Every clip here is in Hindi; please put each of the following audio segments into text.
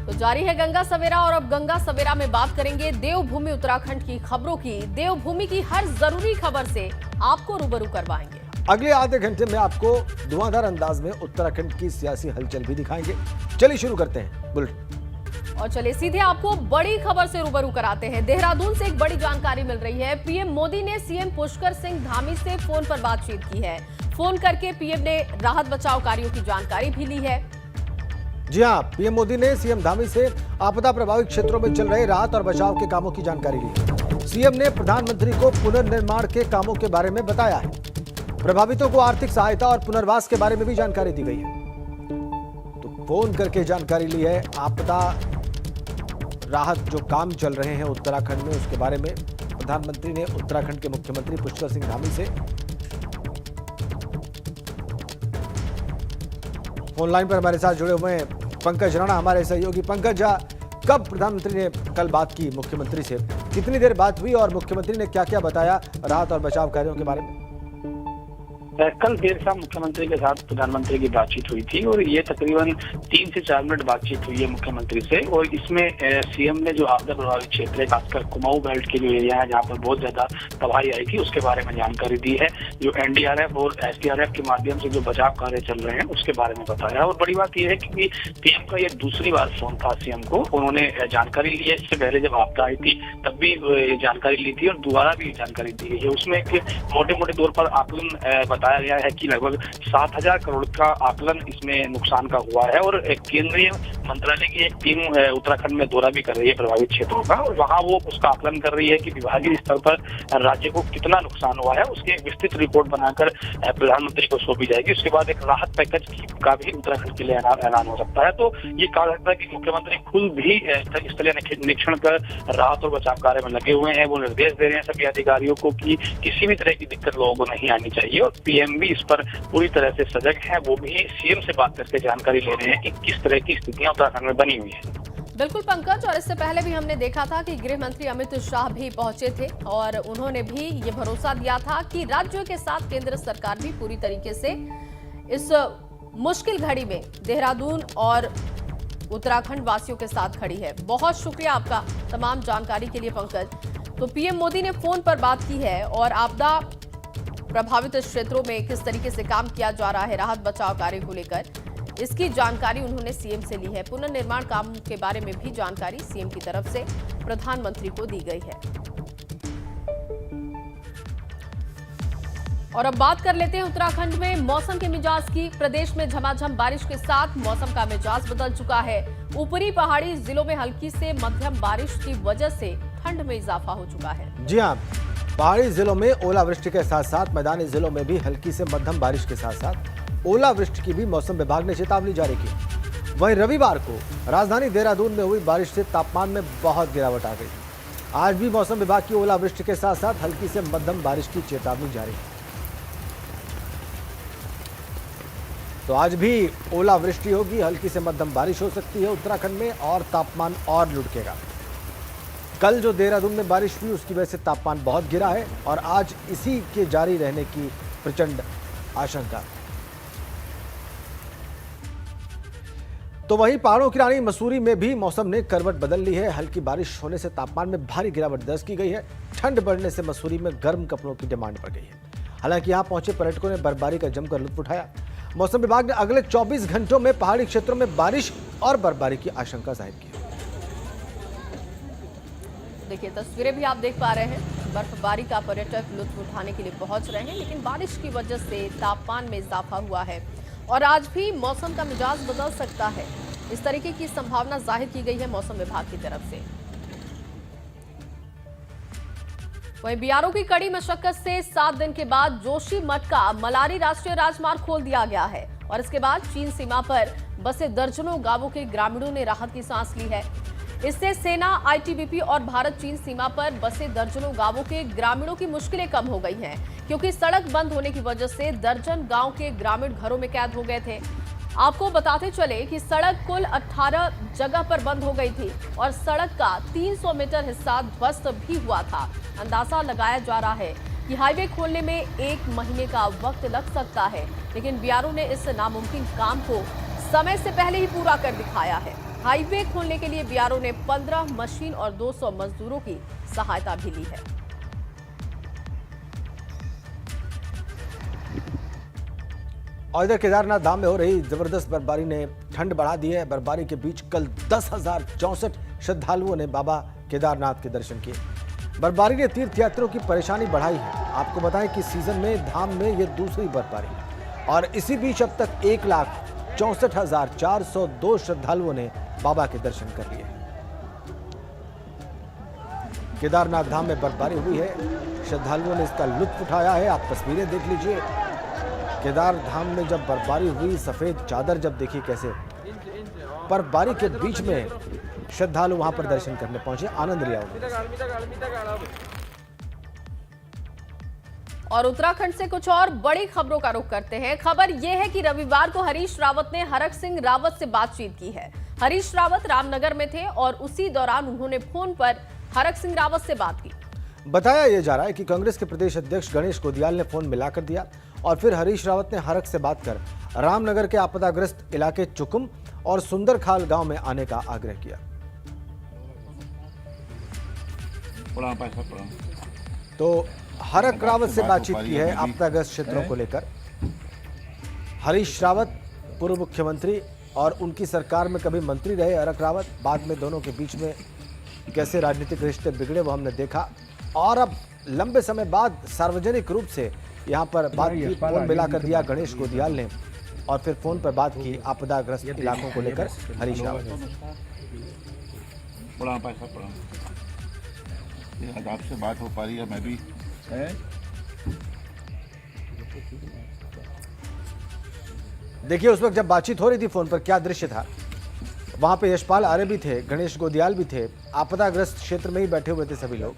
तो जारी है गंगा सवेरा और अब गंगा सवेरा में बात करेंगे देवभूमि उत्तराखंड की खबरों की। देवभूमि की हर जरूरी खबर से आपको रूबरू करवाएंगे। अगले आधे घंटे में आपको धुआंधार अंदाज में उत्तराखंड की सियासी हलचल भी दिखाएंगे। चलिए शुरू करते हैं बुलेटिन और चलिए सीधे आपको बड़ी खबर से रूबरू कराते हैं। देहरादून से एक बड़ी जानकारी मिल रही है। पीएम मोदी ने सीएम पुष्कर सिंह धामी से फोन पर बातचीत की है। फोन करके पीएम ने राहत बचाव कार्यों की जानकारी भी ली है। जी हां, पीएम मोदी ने सीएम धामी से आपदा प्रभावित क्षेत्रों में चल रहे राहत और बचाव के कामों की जानकारी ली। सीएम ने प्रधानमंत्री को पुनर्निर्माण के कामों के बारे में बताया है। प्रभावितों को आर्थिक सहायता और पुनर्वास के बारे में भी जानकारी दी गई है। तो फोन करके जानकारी ली है। आपदा राहत जो काम चल रहे हैं उत्तराखंड में, उसके बारे में प्रधानमंत्री ने उत्तराखंड के मुख्यमंत्री पुष्कर सिंह धामी से ऑनलाइन पर हमारे साथ जुड़े हुए हैं पंकज राणा, हमारे सहयोगी। पंकज, कब प्रधानमंत्री ने कल बात की मुख्यमंत्री से, कितनी देर बात हुई और मुख्यमंत्री ने क्या क्या बताया राहत और बचाव कार्यों के बारे में? कल देर शाम मुख्यमंत्री के साथ प्रधानमंत्री की बातचीत हुई थी और ये तकरीबन 3 से 4 मिनट बातचीत हुई है मुख्यमंत्री से। और इसमें सीएम ने जो आपदा प्रभावित क्षेत्र है, खासकर कुमाऊं बेल्ट के जो एरिया है जहाँ पर बहुत ज्यादा तबाही आई थी, उसके बारे में जानकारी दी है। जो एनडीआरएफ और एसडीआरएफ के माध्यम से जो बचाव कार्य चल रहे हैं उसके बारे में बताया। और बड़ी बात यह है कि पीएम का ये दूसरी बार फोन था सीएम को। उन्होंने जानकारी ली है। इससे पहले जब आपदा आई थी तब भी ये जानकारी ली थी और दोबारा भी जानकारी दी गई है। उसमें एक मोटे मोटे तौर पर आकलन बताया गया है कि लगभग 7,000 करोड़ का आकलन इसमें नुकसान का हुआ है। और केंद्रीय मंत्रालय की एक टीम उत्तराखंड में दौरा भी कर रही है प्रभावित क्षेत्रों का, और वहां वो उसका आकलन कर रही है कि विभागीय स्तर पर राज्य को कितना नुकसान हुआ है। उसकी एक विस्तृत रिपोर्ट बनाकर प्रधानमंत्री को सौंपी जाएगी। उसके बाद एक राहत पैकेज का भी उत्तराखंड के लिए ऐलान हो सकता है। तो ये कहा सकता है कि मुख्यमंत्री खुद भी स्थलीय निरीक्षण कर राहत और बचाव कार्य में लगे हुए हैं। वो निर्देश दे रहे हैं सभी अधिकारियों को कि किसी भी तरह की दिक्कत लोगों को नहीं आनी चाहिए। और पीएम भी इस पर पूरी तरह से सजग है। वो भी सीएम से बात करके जानकारी ले रहे हैं कि किस तरह की स्थितियां उत्तराखंड में बनी हुई है। बिल्कुल पंकज, और इससे पहले भी हमने देखा था कि गृह मंत्री अमित शाह भी पहुंचे थे और उन्होंने भी ये भरोसा दिया था कि राज्यों के साथ केंद्र सरकार भी पूरी तरीके से इस मुश्किल घड़ी में देहरादून और उत्तराखंड वासियों के साथ खड़ी है। बहुत शुक्रिया आपका तमाम जानकारी के लिए पंकज। तो पीएम मोदी ने फोन पर बात की है और आपदा प्रभावित क्षेत्रों में किस तरीके से काम किया जा रहा है राहत बचाव कार्य को लेकर, इसकी जानकारी उन्होंने सीएम से ली है। पुनर्निर्माण काम के बारे में भी जानकारी सीएम की तरफ से प्रधानमंत्री को दी गई है। और अब बात कर लेते हैं उत्तराखंड में मौसम के मिजाज की। प्रदेश में झमाझम बारिश के साथ मौसम का मिजाज बदल चुका है। ऊपरी पहाड़ी जिलों में हल्की से मध्यम बारिश की वजह से ठंड में इजाफा हो चुका है। जी हाँ, पहाड़ी जिलों में ओलावृष्टि के साथ साथ मैदानी जिलों में भी हल्की से मध्यम बारिश के साथ साथ ओलावृष्टि की भी मौसम विभाग ने चेतावनी जारी की। वहीं रविवार को राजधानी देहरादून में हुई बारिश से तापमान में बहुत गिरावट आ गई। आज भी मौसम विभाग की ओलावृष्टि के साथ साथ हल्की से मध्यम बारिश की चेतावनी जारी है। तो आज भी ओलावृष्टि होगी, हल्की से मध्यम बारिश हो सकती है उत्तराखंड में और तापमान और लुढ़केगा। कल जो देहरादून में बारिश हुई उसकी वजह से तापमान बहुत गिरा है और आज इसी के जारी रहने की प्रचंड आशंका। तो वहीं पहाड़ों की रानी मसूरी में भी मौसम ने करवट बदल ली है। हल्की बारिश होने से तापमान में भारी गिरावट दर्ज की गई है। ठंड बढ़ने से मसूरी में गर्म कपड़ों की डिमांड बढ़ गई है। हालांकि यहां पहुंचे पर्यटकों ने बर्फबारी का जमकर लुत्फ उठाया। मौसम विभाग ने अगले 24 घंटों में पहाड़ी क्षेत्रों में बारिश और बर्फबारी की आशंका जाहिर की। देखिए तस्वीरें भी आप देख पा रहे हैं। बर्फबारी का पर्यटक लुत्फ उठाने के लिए पहुंच रहे हैं, लेकिन बारिश की वजह से तापमान में इजाफा हुआ है और आज भी मौसम का मिजाज बदल सकता है। इस तरीके की संभावना जाहिर की गई है मौसम विभाग की तरफ से। वहीं बीआरओ की कड़ी मशक्कत से 7 दिन के बाद जोशीमठ का मलारी राष्ट्रीय राजमार्ग खोल दिया गया है और इसके बाद चीन सीमा पर बसे दर्जनों गांवों के ग्रामीणों ने राहत की सांस ली है। इससे सेना, आईटीबीपी और भारत चीन सीमा पर बसे दर्जनों गांवों के ग्रामीणों की मुश्किलें कम हो गई हैं, क्योंकि सड़क बंद होने की वजह से दर्जन गांव के ग्रामीण घरों में कैद हो गए थे। आपको बताते चले कि सड़क कुल 18 जगह पर बंद हो गई थी और सड़क का 300 मीटर हिस्सा ध्वस्त भी हुआ था। अंदाजा लगाया जा रहा है कि हाईवे खोलने में 1 महीने का वक्त लग सकता है, लेकिन बीआरओ ने इस नामुमकिन काम को समय से पहले ही पूरा कर दिखाया है। हाईवे खोलने के लिए बीआरओ ने 15 मशीन और 200 मजदूरों की सहायता भी ली है। और इधर केदारनाथ धाम में हो रही जबरदस्त बर्फबारी ने ठंड बढ़ा दी है। बर्फबारी के बीच कल 10,064 श्रद्धालुओं ने बाबा केदारनाथ के दर्शन किए। बर्फबारी ने तीर्थयात्रियों की परेशानी बढ़ाई है। आपको बताएं कि सीजन में धाम में ये दूसरी बर्फबारी है और इसी बीच अब तक 1,64,402 श्रद्धालुओं ने बाबा के दर्शन कर लिए। केदारनाथ धाम में बर्फबारी हुई है, श्रद्धालुओं ने इसका लुत्फ उठाया है। आप तस्वीरें देख लीजिए। केदार धाम में जब बर्फबारी हुई, सफेद चादर जब देखी कैसे बर्फबारी के बीच में श्रद्धालु वहां पर दर्शन करने पहुंचे, आनंद लिया उन्होंने। और उत्तराखंड से कुछ और बड़ी खबरों का रुख करते हैं। खबर यह है कि रविवार को हरीश रावत ने हरक सिंह रावत से बातचीत की है। हरीश रावत रामनगर में थे और उसी दौरान उन्होंने फोन पर हरक सिंह रावत से बात की। बताया यह जा रहा है कि कांग्रेस के प्रदेश अध्यक्ष गणेश गोदियाल ने फोन मिलाकर दिया और फिर हरीश रावत ने हरक से बात कर रामनगर के आपदाग्रस्त इलाके चुकुम और सुंदरखाल गांव में आने का आग्रह किया। तो हरक रावत से बातचीत की है आपदाग्रस्त क्षेत्रों को लेकर। हरीश रावत पूर्व मुख्यमंत्री और उनकी सरकार में कभी मंत्री रहे हरक रावत, बाद में दोनों के बीच में कैसे राजनीतिक रिश्ते बिगड़े वो हमने देखा और अब लंबे समय बाद सार्वजनिक रूप से यहाँ पर बात की, फोन मिलाकर दिया गणेश गोदियाल ने और फिर फोन पर बात की आपदाग्रस्त इलाकों को लेकर हरीश रावत ने। आपसे बात हो पा रही है, मैं भी देखिए उस वक्त जब बातचीत हो रही थी फोन पर क्या दृश्य था। वहां पे यशपाल आर्य भी थे, गणेश गोदियाल भी थे, आपदाग्रस्त क्षेत्र में ही बैठे हुए थे सभी लोग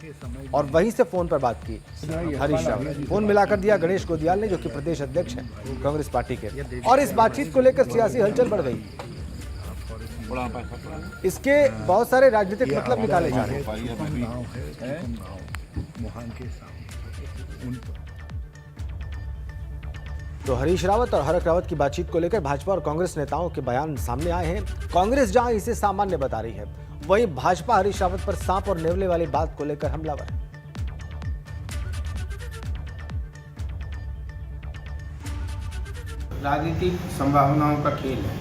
और वहीं से फोन पर बात की हरीश रावत। फोन मिलाकर दिया गणेश गोदियाल ने, जो कि प्रदेश अध्यक्ष हैं कांग्रेस पार्टी के, और इस बातचीत को लेकर सियासी हलचल बढ़ गई। इसके बहुत सारे राजनीतिक मतलब निकाले जा रहे हैं। तो हरीश रावत और हरक रावत की बातचीत को लेकर भाजपा और कांग्रेस नेताओं के बयान सामने आए हैं। कांग्रेस जहां इसे सामान्य बता रही है, वहीं भाजपा हरीश रावत पर सांप और नेवले वाली बात को लेकर हमलावर है। राजनीतिक संभावनाओं का खेल है।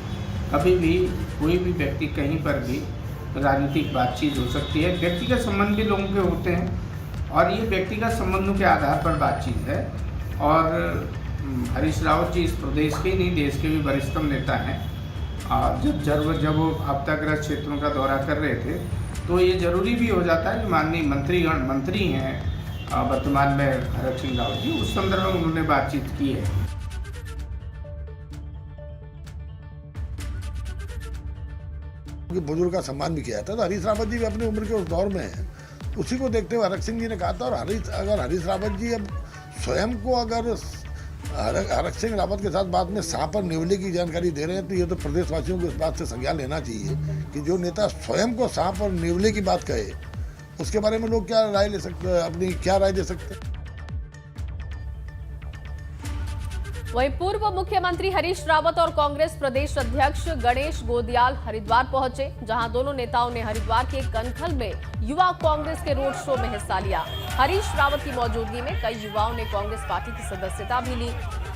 कभी भी कोई भी व्यक्ति कहीं पर भी राजनीतिक बातचीत हो सकती है। व्यक्तिगत संबंध भी लोगों के होते हैं और ये व्यक्तिगत संबंधों के आधार पर बातचीत है। और हरीश रावत जी इस प्रदेश के ही नहीं, देश के भी वरिष्ठतम नेता हैं। और जब वो आपदाग्रस्त क्षेत्रों का दौरा कर रहे थे तो ये जरूरी भी हो जाता है कि माननीय मंत्री हैं वर्तमान में हरक सिंह रावत जी, उस संदर्भ में उन्होंने बातचीत की है। बुजुर्ग का सम्मान भी किया था, तो हरीश रावत जी भी अपनी उम्र के उस दौर में हैं। उसी को देखते हुए हरक सिंह जी ने कहा था। और अगर हरीश रावत जी अब स्वयं को अगर हरक सिंह रावत के साथ बाद में सांप और नेवले की जानकारी दे रहे हैं, तो ये तो प्रदेशवासियों को इस बात से संज्ञान लेना चाहिए कि जो नेता स्वयं को सांप और नेवले की बात कहे, उसके बारे में लोग क्या राय ले सकते हैं, अपनी क्या राय दे सकते हैं। वहीं पूर्व मुख्यमंत्री हरीश रावत और कांग्रेस प्रदेश अध्यक्ष गणेश गोदियाल हरिद्वार पहुंचे, जहां दोनों नेताओं ने हरिद्वार के कनखल में युवा कांग्रेस के रोड शो में हिस्सा लिया। हरीश रावत की मौजूदगी में कई युवाओं ने कांग्रेस पार्टी की सदस्यता भी ली।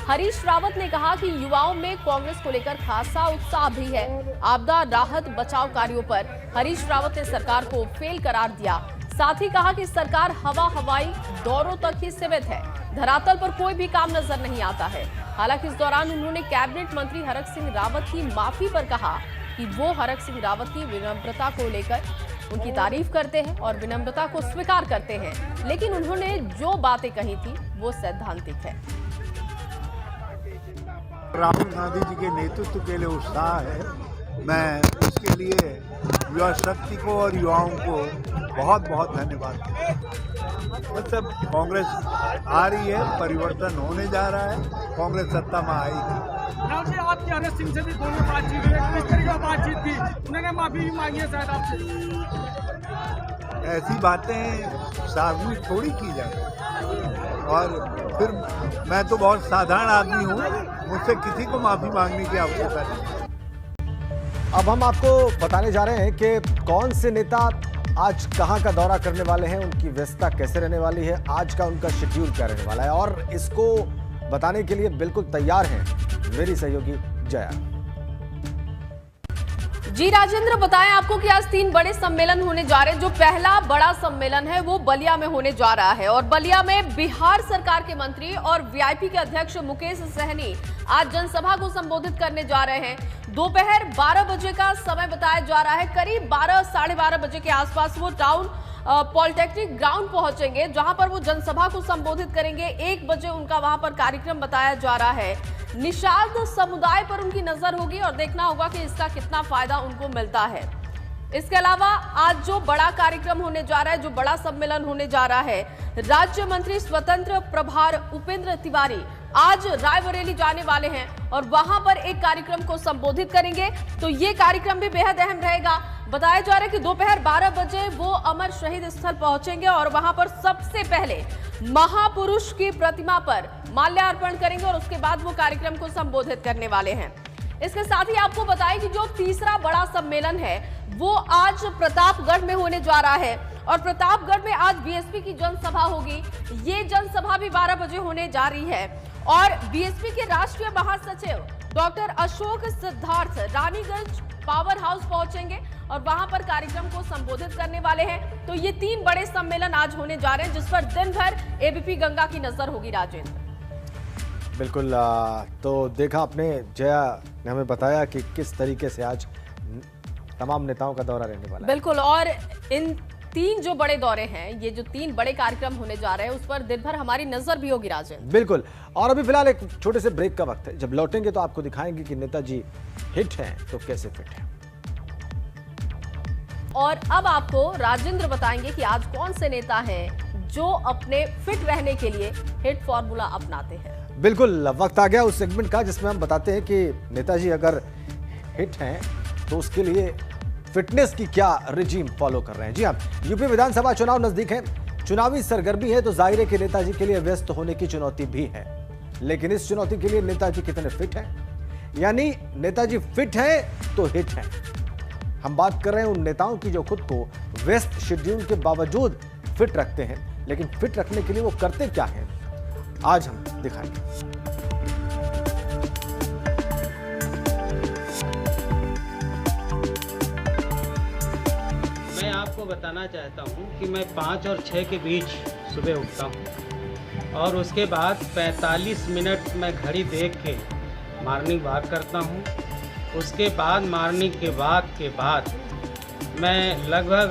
हरीश रावत ने कहा कि युवाओं में कांग्रेस को लेकर खासा उत्साह भी है। आपदा राहत बचाव कार्यों पर हरीश रावत ने सरकार को फेल करार दिया। साथ ही कहा कि सरकार हवाई दौरों तक ही सीमित है, धरातल पर कोई भी काम नजर नहीं आता है। हालांकि इस दौरान उन्होंने कैबिनेट मंत्री हरक सिंह रावत की माफी पर कहा कि वो हरक सिंह रावत की विनम्रता को लेकर उनकी तारीफ करते हैं और विनम्रता को स्वीकार करते हैं, लेकिन उन्होंने जो बातें कही थी वो सैद्धांतिक है। राहुल गांधी जी के नेतृत्व के लिए उत्साह है। मैं उसके लिए युवा शक्ति को और युवाओं को बहुत बहुत धन्यवाद देता हूं। मतलब कांग्रेस आ रही है, परिवर्तन होने जा रहा है, कांग्रेस सत्ता में आएगी। राहुल जी, आपकी हरक सिंह से भी दोनों बातचीत हुई, किस तरह की बातचीत थी? उन्होंने माफी भी मांगी है शायद आपसे। ऐसी बातें सार्वजनिक थोड़ी की जाती, और फिर मैं तो बहुत साधारण आदमी हूँ, मुझसे किसी को माफी मांगने की आवश्यकता नहीं। अब हम आपको बताने जा रहे हैं कि कौन से नेता आज कहां का दौरा करने वाले हैं, उनकी व्यस्तता कैसे रहने वाली है, आज का उनका शेड्यूल क्या रहने वाला है, और इसको बताने के लिए बिल्कुल तैयार हैं मेरी सहयोगी जया। जी राजेंद्र, बताएं आपको कि आज 3 बड़े सम्मेलन होने जा रहे हैं। जो पहला बड़ा सम्मेलन है वो बलिया में होने जा रहा है और बलिया में बिहार सरकार के मंत्री और वीआईपी के अध्यक्ष मुकेश सहनी आज जनसभा को संबोधित करने जा रहे हैं। दोपहर 12 बजे का समय बताया जा रहा है। करीब 12 साढ़े 12 बजे के आसपास वो टाउन पॉलिटेक्निक ग्राउंड पहुंचेंगे, जहां पर वो जनसभा को संबोधित करेंगे। 1 बजे उनका वहां पर कार्यक्रम बताया जा रहा है। निषाद समुदाय पर उनकी नजर होगी और देखना होगा कि इसका कितना फायदा उनको मिलता है। इसके अलावा आज जो बड़ा कार्यक्रम होने जा रहा है, जो बड़ा सम्मेलन होने जा रहा है, राज्य मंत्री स्वतंत्र प्रभार उपेंद्र तिवारी आज रायबरेली जाने वाले हैं और वहां पर एक कार्यक्रम को संबोधित करेंगे। तो ये कार्यक्रम भी बेहद अहम रहेगा। बताया जा रहा है कि दोपहर 12 बजे वो अमर शहीद स्थल पहुंचेंगे और वहां पर सबसे पहले महापुरुष की प्रतिमा पर माल्यार्पण करेंगे और उसके बाद वो कार्यक्रम को संबोधित करने वाले हैं। इसके साथ ही आपको बताएं कि जो तीसरा बड़ा सम्मेलन है वो आज प्रतापगढ़ में होने जा रहा है और प्रतापगढ़ में आज बीएसपी की जनसभा होगी। ये जनसभा भी 12 बजे होने जा रही है और बीएसपी के राष्ट्रीय महासचिव doctor Ashok Siddharth Raniganj power house पहुंचेंगे और वहां पर कार्यक्रम को संबोधित करने वाले हैं। तो ये 3 बड़े सम्मेलन आज होने जा रहे हैं, जिस पर दिन भर एबीपी गंगा की नजर होगी। राजेंद्र, बिल्कुल। तो देखा आपने, जया ने हमें बताया कि किस तरीके से आज तमाम नेताओं का दौरा रहने वाला है। बिल्कुल, और इन 3 जो बड़े दौरे हैं, ये जो 3 बड़े कार्यक्रम होने जा रहे हैं, उस पर दिन भर हमारी नजर भी होगी। राजेंद्र, बिल्कुल। और अभी फिलहाल एक छोटे से ब्रेक का वक्त है। जब लौटेंगे तो आपको दिखाएंगे कि नेताजी हिट हैं तो कैसे फिट हैं। और अब आपको राजेंद्र बताएंगे कि आज कौन से नेता हैं जो अपने फिट रहने के लिए हिट फॉर्मूला अपनाते हैं। बिल्कुल, वक्त आ गया उस सेगमेंट का जिसमें हम बताते हैं कि नेताजी अगर हिट हैं तो उसके लिए फिटनेस की क्या रिजीम फॉलो कर रहे हैं। जी हाँ, यूपी विधानसभा चुनाव नजदीक है, चुनावी सरगर्मी है, तो जाहिर है कि नेताजी के लिए व्यस्त होने की चुनौती भी है। लेकिन इस चुनौती के लिए नेताजी कितने फिट हैं, यानी नेताजी फिट हैं तो हिट हैं। हम बात कर रहे हैं उन नेताओं की जो खुद को व्यस्त शेड्यूल के बावजूद फिट रखते हैं, लेकिन फिट रखने के लिए वो करते क्या हैं, आज हम दिखाएंगे। मैं आपको बताना चाहता हूं कि मैं 5 और 6 के बीच सुबह उठता हूं और उसके बाद 45 मिनट मैं घड़ी देख के मॉर्निंग वॉक करता हूं। उसके बाद मॉर्निंग के वॉक के बाद मैं लगभग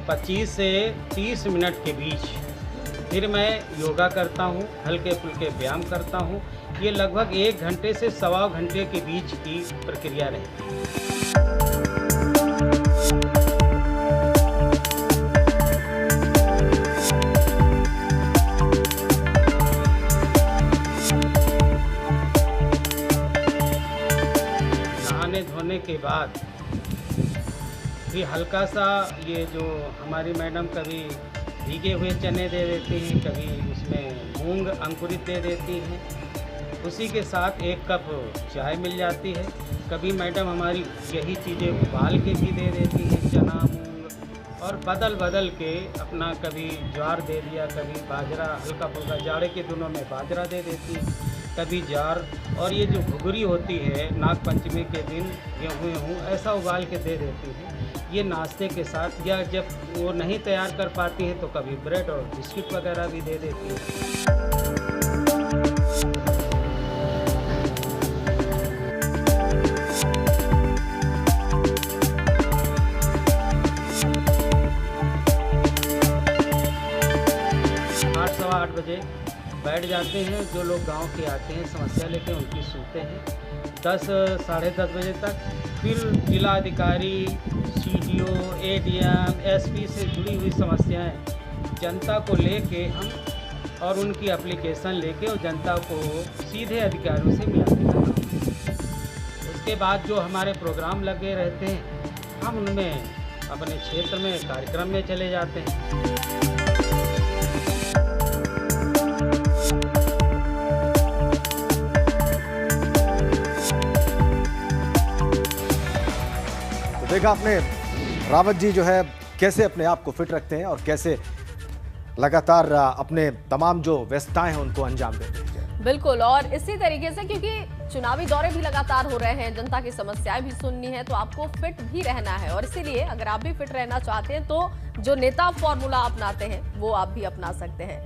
25 से 30 मिनट के बीच फिर मैं योगा करता हूं, हल्के फुल्के व्यायाम करता हूं। ये लगभग 1 घंटे से 1.25 घंटे के बीच की प्रक्रिया रहती है। नहाने धोने के बाद फिर हल्का सा ये जो हमारी मैडम कभी भीगे हुए चने दे देती हैं, कभी उसमें मूंग अंकुरित दे देती हैं, उसी के साथ 1 कप चाय मिल जाती है। कभी मैडम हमारी यही चीज़ें उबाल के भी दे देती हैं, चना मूंग, और बदल बदल के अपना कभी ज्वार दे दिया, कभी बाजरा, हल्का फुल्का जाड़े के दिनों में बाजरा दे देती है, कभी ज्वार, और ये जो घुघरी होती है नाग पंचमी के दिन गेहूँ ऐसा उबाल के दे देती है। ये नाश्ते के साथ, या जब वो नहीं तैयार कर पाती है तो कभी ब्रेड और बिस्किट वगैरह भी दे देती है। 8 बजे बैठ जाते हैं। जो लोग गांव के आते हैं समस्या लेके उनकी सुनते हैं 10 साढ़े 10 बजे तक। फिर जिलाधिकारी, CDO, ADM, SP से जुड़ी हुई समस्याएं जनता को लेके हम और उनकी एप्लीकेशन लेके और जनता को सीधे अधिकारियों से मिलाने का काम। उसके बाद जो हमारे प्रोग्राम लगे रहते हैं हम उनमें अपने क्षेत्र में कार्यक्रम में चले जाते हैं। देखा आपने रावत जी जो है कैसे अपने आप को फिट रखते हैं और कैसे लगातार अपने तमाम जो व्यस्तताएं हैं उनको अंजाम देते हैं। बिल्कुल, और इसी तरीके से क्योंकि चुनावी दौरे भी लगातार हो रहे हैं, जनता की समस्याएं भी सुननी है, तो आपको फिट भी रहना है। और इसीलिए अगर आप भी फिट रहना चाहते हैं तो जो नेता फॉर्मूला अपनाते हैं वो आप भी अपना सकते हैं।